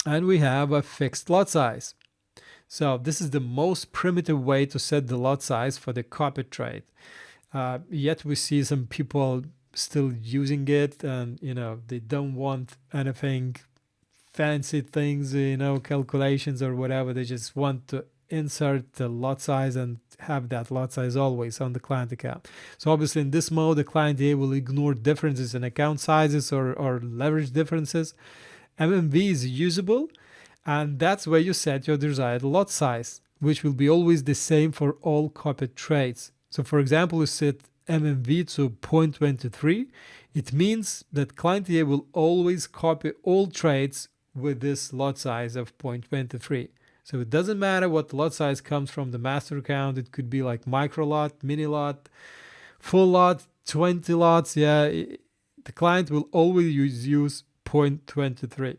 and we have a fixed lot size. So this is the most primitive way to set the lot size for the copy trade. Yet we see some people still using it, and they don't want anything fancy things, calculations or whatever. They just want to insert the lot size and have that lot size always on the client account. So obviously in this mode, the client A will ignore differences in account sizes or leverage differences. MMV is usable, and that's where you set your desired lot size, which will be always the same for all copied trades. So for example, we set MMV to 0.23. It means that client A will always copy all trades with this lot size of 0.23. So it doesn't matter what lot size comes from the master account. It could be like micro lot, mini lot, full lot, 20 lots. Yeah, the client will always use 0.23.